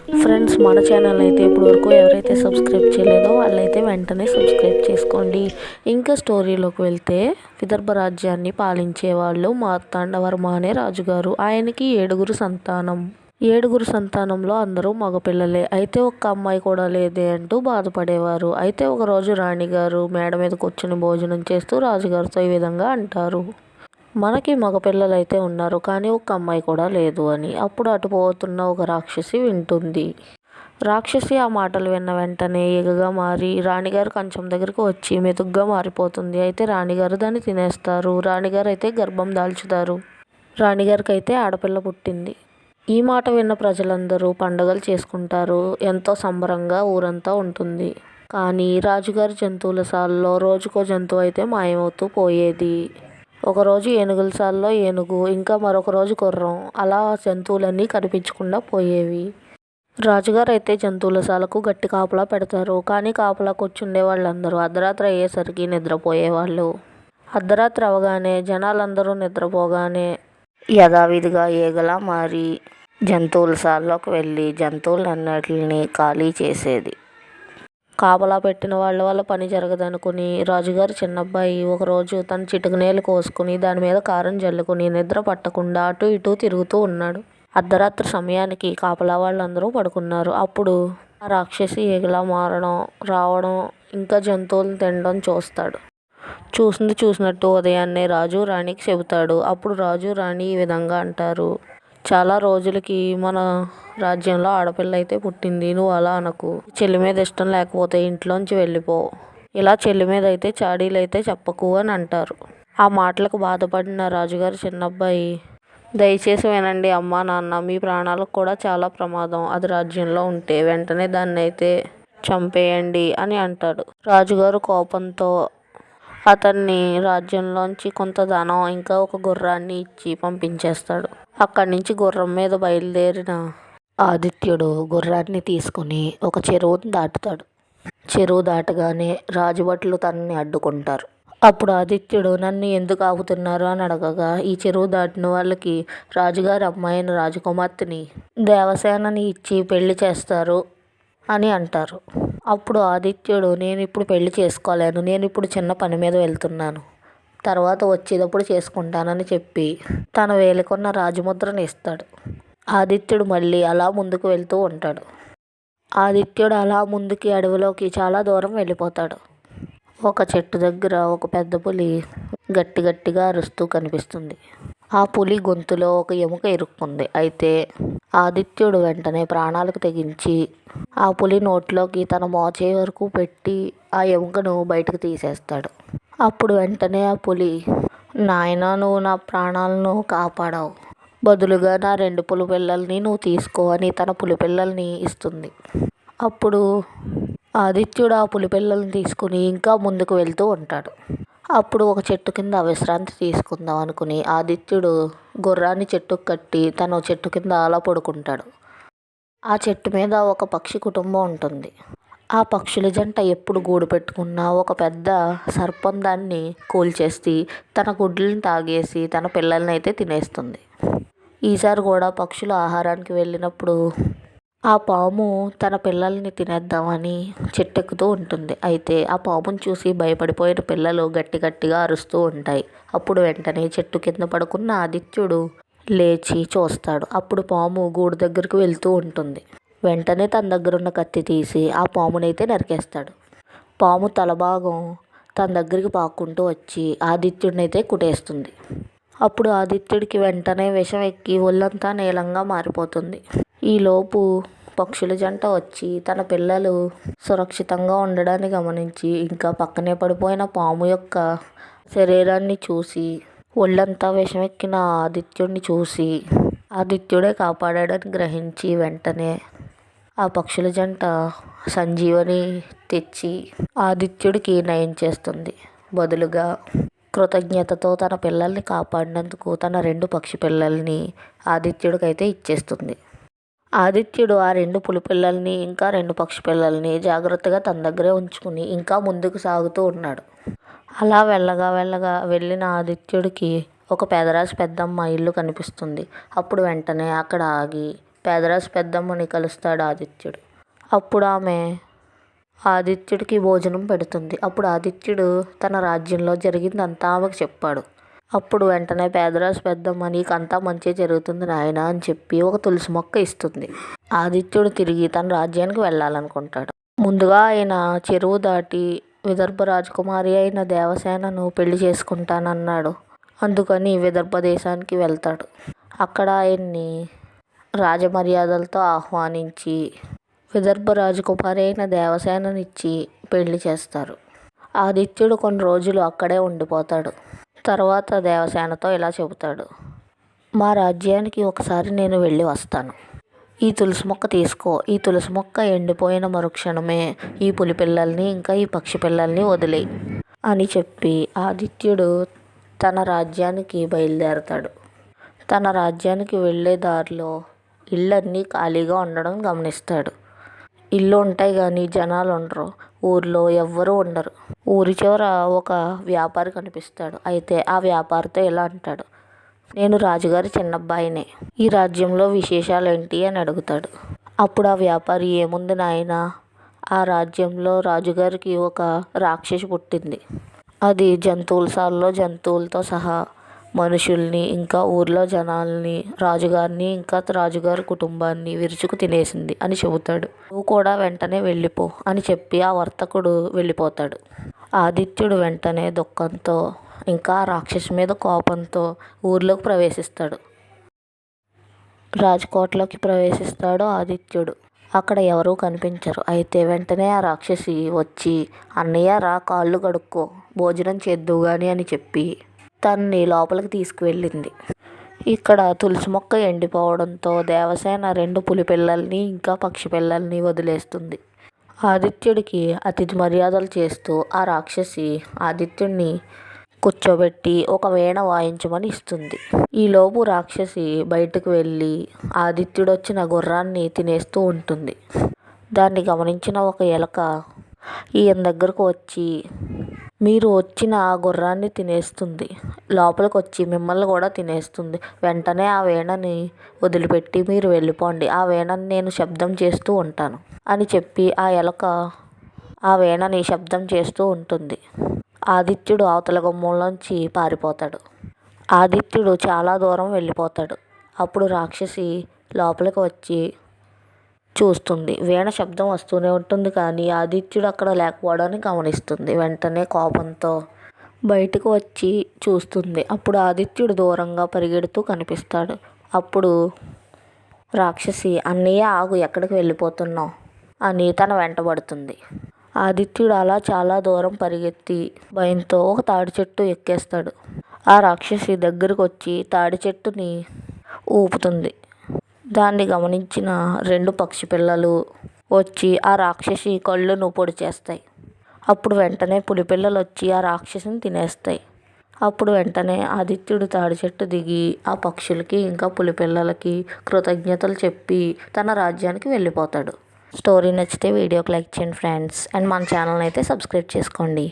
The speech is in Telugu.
ఫ్రెండ్స్, మన ఛానల్ అయితే ఇప్పటివరకు ఎవరైతే సబ్స్క్రైబ్ చేయలేదో వాళ్ళైతే వెంటనే సబ్స్క్రైబ్ చేసుకోండి. ఇంకా స్టోరీలోకి వెళ్తే, విదర్భ రాజ్యాన్ని పాలించేవాళ్ళు మార్తాండవర్మ అనే రాజుగారు. ఆయనకి 7 సంతానం. 7 సంతానంలో అందరూ మగపిల్లలే. అయితే ఒక్క అమ్మాయి కూడా లేదే అంటూ బాధపడేవారు. అయితే ఒకరోజు రాణిగారు మేడ మీద కూర్చుని భోజనం చేస్తూ రాజుగారితో ఈ విధంగా అంటారు: మనకి మగపిల్లలైతే ఉన్నారు, కానీ ఒక్క అమ్మాయి కూడా లేదు అని. అప్పుడు అటు పోతున్న ఒక రాక్షసి వింటుంది. రాక్షసి ఆ మాటలు విన్న వెంటనే ఈగగా మారి రాణిగారు కంచం దగ్గరకు వచ్చి మెతుగ్గా మారిపోతుంది. అయితే రాణిగారు దాన్ని తినేస్తారు. రాణిగారు అయితే గర్భం దాల్చుతారు. రాణిగారికి అయితే ఆడపిల్ల పుట్టింది. ఈ మాట విన్న ప్రజలందరూ పండుగలు చేసుకుంటారు. ఎంతో సంబరంగా ఊరంతా ఉంటుంది. కానీ రాజుగారి జంతువుల సాలలో రోజుకో జంతువు అయితే మాయమవుతూ పోయేది. ఒకరోజు ఏనుగుల సాలలో ఏనుగు, ఇంకా మరొక రోజు గుర్రం. అలా జంతువులన్నీ కనిపించకుండా పోయేవి. రాజుగారు అయితే జంతువుల సాలకు గట్టి కాపలా పెడతారు. కానీ కాపలా కూర్చుండే వాళ్ళందరూ అర్ధరాత్రి అయ్యేసరికి నిద్రపోయేవాళ్ళు. అర్ధరాత్రి అవగానే జనాలందరూ నిద్రపోగానే యథావిధిగా ఈగలా మారి జంతువుల సాలలోకి వెళ్ళి జంతువులన్నిటిని ఖాళీ చేసేది. కాపలా పెట్టిన వాళ్ళ వల్ల పని జరగదనుకుని రాజుగారు చిన్నబ్బాయి ఒకరోజు తన చిటికనేలు కోసుకుని దాని మీద కారం జల్లుకుని నిద్ర పట్టకుండా అటు ఇటు తిరుగుతూ ఉన్నాడు. అర్ధరాత్రి సమయానికి కాపలా వాళ్ళందరూ పడుకున్నారు. అప్పుడు ఆ రాక్షసి ఈగలా మారడం, రావడం, ఇంకా జంతువులను తినడం చూస్తాడు. చూసింది చూసినట్టు ఉదయాన్నే రాజు రాణికి చెబుతాడు. అప్పుడు రాజు రాణి ఈ విధంగా అంటారు: చాలా రోజులకి మన రాజ్యంలో ఆడపిల్ల అయితే పుట్టింది. నువ్వు అలా అనకు. చెల్లి మీద ఇష్టం లేకపోతే ఇంట్లోంచి వెళ్ళిపో. ఇలా చెల్లి మీద అయితే చాడీలైతే చెప్పకు అని అంటారు. ఆ మాటలకు బాధపడిన రాజుగారి చిన్నబ్బాయి, దయచేసి వినండి అమ్మా నాన్న, మీ ప్రాణాలకు కూడా చాలా ప్రమాదం. అది రాజ్యంలో ఉంటే వెంటనే దాన్ని అయితే చంపేయండి అని అంటాడు. రాజుగారు కోపంతో అతన్ని రాజ్యంలోంచి కొంత ధనం ఇంకా ఒక గుర్రాన్ని ఇచ్చి పంపించేస్తాడు. అక్కడి నుంచి గుర్రం మీద బయలుదేరిన ఆదిత్యుడు గుర్రాన్ని తీసుకుని ఒక చెరువుని దాటుతాడు. చెరువు దాటగానే రాజభటులు తనని అడ్డుకుంటారు. అప్పుడు ఆదిత్యుడు, నన్ను ఎందుకు ఆపుతున్నారు అని అడగగా, ఈ చెరువు దాటిన వాళ్ళకి రాజుగారి అమ్మాయిన రాజకుమార్తెని దేవసేనని ఇచ్చి పెళ్లి చేస్తారు అని అంటారు. అప్పుడు ఆదిత్యుడు, నేను ఇప్పుడు పెళ్లి చేసుకోలేను, నేను ఇప్పుడు చిన్న పని మీద వెళ్తున్నాను, తర్వాత వచ్చేటప్పుడు చేసుకుంటానని చెప్పి తన వేలికున్న రాజముద్రను ఇస్తాడు. ఆదిత్యుడు మళ్ళీ అలా ముందుకు వెళ్తూ ఉంటాడు. ఆదిత్యుడు అలా ముందుకి అడవిలోకి చాలా దూరం వెళ్ళిపోతాడు. ఒక చెట్టు దగ్గర ఒక పెద్ద పులి గట్టిగా అరుస్తూ కనిపిస్తుంది. ఆ పులి గొంతులో ఒక ఎముక ఇరుక్కుంది. అయితే ఆదిత్యుడు వెంటనే ప్రాణాలకు తెగించి ఆ పులి నోట్లోకి తన మోచేయి వరకు పెట్టి ఆ ఎముకను బయటకు తీసేస్తాడు. అప్పుడు వెంటనే ఆ పులి, నాయనా, నువ్వు నా ప్రాణాలను కాపాడావు, బదులుగా నా 2 పులిపిల్లల్ని నువ్వు తీసుకో అని తన పులిపిల్లల్ని ఇస్తుంది. అప్పుడు ఆదిత్యుడు ఆ పులిపిల్లల్ని తీసుకుని ఇంకా ముందుకు వెళ్తూ ఉంటాడు. అప్పుడు ఒక చెట్టు కింద విశ్రాంతి తీసుకుందాం అనుకుని ఆదిత్యుడు గుర్రాన్ని చెట్టుకు కట్టి తను చెట్టు కింద అలా పడుకుంటాడు. ఆ చెట్టు మీద ఒక పక్షి కుటుంబం ఉంటుంది. ఆ పక్షుల జంట ఎప్పుడు గూడు పెట్టుకున్నా ఒక పెద్ద సర్పం దాన్ని కూల్చేసి తన గుడ్లను తాగేసి తన పిల్లల్ని అయితే తినేస్తుంది. ఈసారి కూడా పక్షులు ఆహారానికి వెళ్ళినప్పుడు ఆ పాము తన పిల్లల్ని తినేద్దామని చెట్టెక్కుతూ ఉంటుంది. అయితే ఆ పామును చూసి భయపడిపోయిన పిల్లలు గట్టిగా అరుస్తూ ఉంటాయి. అప్పుడు వెంటనే చెట్టు కింద పడుకున్న ఆదిత్యుడు లేచి చూస్తాడు. అప్పుడు పాము గూడు దగ్గరకు వెళ్తూ ఉంటుంది. వెంటనే తన దగ్గరున్న కత్తి తీసి ఆ పామునైతే నరికేస్తాడు. పాము తలభాగం తన దగ్గరికి పాక్కుంటూ వచ్చి ఆదిత్యుడినైతే కుట్టేస్తుంది. అప్పుడు ఆదిత్యుడికి వెంటనే విషం ఎక్కి ఒళ్ళంతా నీలంగా మారిపోతుంది. ఈలోపు పక్షుల జంట వచ్చి తన పిల్లలు సురక్షితంగా ఉండడాన్ని గమనించి ఇంకా పక్కనే పడిపోయిన పాము యొక్క శరీరాన్ని చూసి ఒళ్ళంతా విషం ఎక్కిన ఆదిత్యుడిని చూసి ఆదిత్యుడే కాపాడాడని గ్రహించి వెంటనే ఆ పక్షుల జంట సంజీవని తెచ్చి ఆదిత్యుడికి నయం చేస్తుంది. బదులుగా కృతజ్ఞతతో తన పిల్లల్ని కాపాడినందుకు తన 2 పక్షి పిల్లల్ని ఆదిత్యుడికైతే ఇచ్చేస్తుంది. ఆదిత్యుడు ఆ 2 పులి పిల్లల్ని ఇంకా 2 పక్షి పిల్లల్ని జాగ్రత్తగా తన దగ్గరే ఉంచుకుని ఇంకా ముందుకు సాగుతూ ఉన్నాడు. అలా వెళ్ళగా వెళ్ళిన ఆదిత్యుడికి ఒక పెదరాజు పెద్దమ్మ ఇల్లు కనిపిస్తుంది. అప్పుడు వెంటనే అక్కడ ఆగి పేదరాశి పెద్దమ్మని కలుస్తాడు ఆదిత్యుడు. అప్పుడు ఆమె ఆదిత్యుడికి భోజనం పెడుతుంది. అప్పుడు ఆదిత్యుడు తన రాజ్యంలో జరిగిందంతా ఆమెకు చెప్పాడు. అప్పుడు వెంటనే పేదరాశి పెద్దమ్మ నీకంతా మంచి జరుగుతుంది నాయన అని చెప్పి ఒక తులసి మొక్క ఇస్తుంది. ఆదిత్యుడు తిరిగి తన రాజ్యానికి వెళ్ళాలనుకుంటాడు. ముందుగా ఆయన చెరువు దాటి విదర్భ రాజకుమారి అయిన దేవసేనను పెళ్లి చేసుకుంటానన్నాడు. అందుకని విదర్భ దేశానికి వెళ్తాడు. అక్కడ ఆయన్ని రాజమర్యాదలతో ఆహ్వానించి విదర్భ రాజకుమారి అయిన దేవసేననిచ్చి పెళ్లి చేస్తారు. ఆదిత్యుడు కొన్ని రోజులు అక్కడే ఉండిపోతాడు. తర్వాత దేవసేనతో ఇలా చెబుతాడు, మా రాజ్యానికి ఒకసారి నేను వెళ్ళి వస్తాను. ఈ తులసి మొక్క తీసుకో. ఈ తులసి మొక్క ఎండిపోయిన మరుక్షణమే ఈ పులి పిల్లల్ని ఇంకా ఈ పక్షి పిల్లల్ని వదిలేయి అని చెప్పి ఆదిత్యుడు తన రాజ్యానికి బయలుదేరతాడు. తన రాజ్యానికి వెళ్ళే దారిలో ఇళ్ళన్నీ ఖాళీగా ఉండడం గమనిస్తాడు. ఇల్లు ఉంటాయి కానీ జనాలు ఉండరు. ఊర్లో ఎవ్వరూ ఉండరు. ఊరి చివర ఒక వ్యాపారి కనిపిస్తాడు. అయితే ఆ వ్యాపారితో ఇలా అంటాడు, నేను రాజుగారి చిన్నబ్బాయినే. ఈ రాజ్యంలో విశేషాలు ఏంటి అని అడుగుతాడు. అప్పుడు ఆ వ్యాపారి ఏముంది నాయనా, ఆ రాజ్యంలో రాజుగారికి ఒక రాక్షసి పుట్టింది. అది జంతువులతో సహా మనుషుల్ని ఇంకా ఊర్లో జనాల్ని రాజుగారిని ఇంకా రాజుగారి కుటుంబాన్ని విరుచుకు తినేసింది అని చెబుతాడు. నువ్వు కూడా వెంటనే వెళ్ళిపో అని చెప్పి ఆ వర్తకుడు వెళ్ళిపోతాడు. ఆదిత్యుడు వెంటనే దుఃఖంతో ఇంకా రాక్షసి మీద కోపంతో ఊర్లోకి ప్రవేశిస్తాడు. రాజకోటలోకి ప్రవేశిస్తాడు ఆదిత్యుడు. అక్కడ ఎవరూ కనిపించరు. అయితే వెంటనే ఆ రాక్షసి వచ్చి అన్నయ్య రా, కాళ్ళు కడుక్కో, భోజనం చేద్దువు గాని అని చెప్పి తన్ని లోపలికి తీసుకువెళ్ళింది. ఇక్కడ తులసి మొక్క ఎండిపోవడంతో దేవసేన 2 పులి పిల్లల్ని ఇంకా పక్షి పిల్లల్ని వదిలేస్తుంది. ఆదిత్యుడికి అతిథి మర్యాదలు చేస్తూ ఆ రాక్షసి ఆదిత్యుడిని కూర్చోబెట్టి ఒక వీణ వాయించమని ఇస్తుంది. ఈలోపు రాక్షసి బయటకు వెళ్ళి ఆదిత్యుడు వచ్చిన గుర్రాన్ని తినేస్తూ ఉంటుంది. దాన్ని గమనించిన ఒక ఎలక ఈయన దగ్గరకు వచ్చి మీరు వచ్చిన ఆ గుర్రాన్ని తినేస్తుంది, లోపలికి వచ్చి మిమ్మల్ని కూడా తినేస్తుంది. వెంటనే ఆ వీణని వదిలిపెట్టి మీరు వెళ్ళిపోండి, ఆ వీణని నేను శబ్దం చేస్తూ ఉంటాను అని చెప్పి ఆ ఎలక ఆ వీణని శబ్దం చేస్తూ ఉంటుంది. ఆదిత్యుడు అవతల గుమ్మంలోంచి పారిపోతాడు. ఆదిత్యుడు చాలా దూరం వెళ్ళిపోతాడు. అప్పుడు రాక్షసి లోపలికి వచ్చి చూస్తుంది. వీణ శబ్దం వస్తూనే ఉంటుంది కానీ ఆదిత్యుడు అక్కడ లేకపోవడాన్ని గమనిస్తుంది. వెంటనే కోపంతో బయటకు వచ్చి చూస్తుంది. అప్పుడు ఆదిత్యుడు దూరంగా పరిగెడుతూ కనిపిస్తాడు. అప్పుడు రాక్షసి అన్నయ్య ఆగు, ఎక్కడికి వెళ్ళిపోతున్నావు అని తన వెంటబడుతుంది. ఆదిత్యుడు అలా చాలా దూరం పరిగెత్తి భయంతో ఒక తాడి చెట్టు ఎక్కేస్తాడు. ఆ రాక్షసి దగ్గరకు వచ్చి తాడి చెట్టుని ఊపుతుంది. దాన్ని గమనించిన 2 పక్షి పిల్లలు వచ్చి ఆ రాక్షసి కళ్ళును పొడి చేస్తాయి. అప్పుడు వెంటనే పులి పిల్లలు వచ్చి ఆ రాక్షసిని తినేస్తాయి. అప్పుడు వెంటనే ఆదిత్యుడు తాడి చెట్టు దిగి ఆ పక్షులకి ఇంకా పులి పిల్లలకి కృతజ్ఞతలు చెప్పి తన రాజ్యానికి వెళ్ళిపోతాడు. స్టోరీ నచ్చితే వీడియోకి లైక్ చేయండి ఫ్రెండ్స్, అండ్ మన ఛానల్ని అయితే సబ్స్క్రైబ్ చేసుకోండి.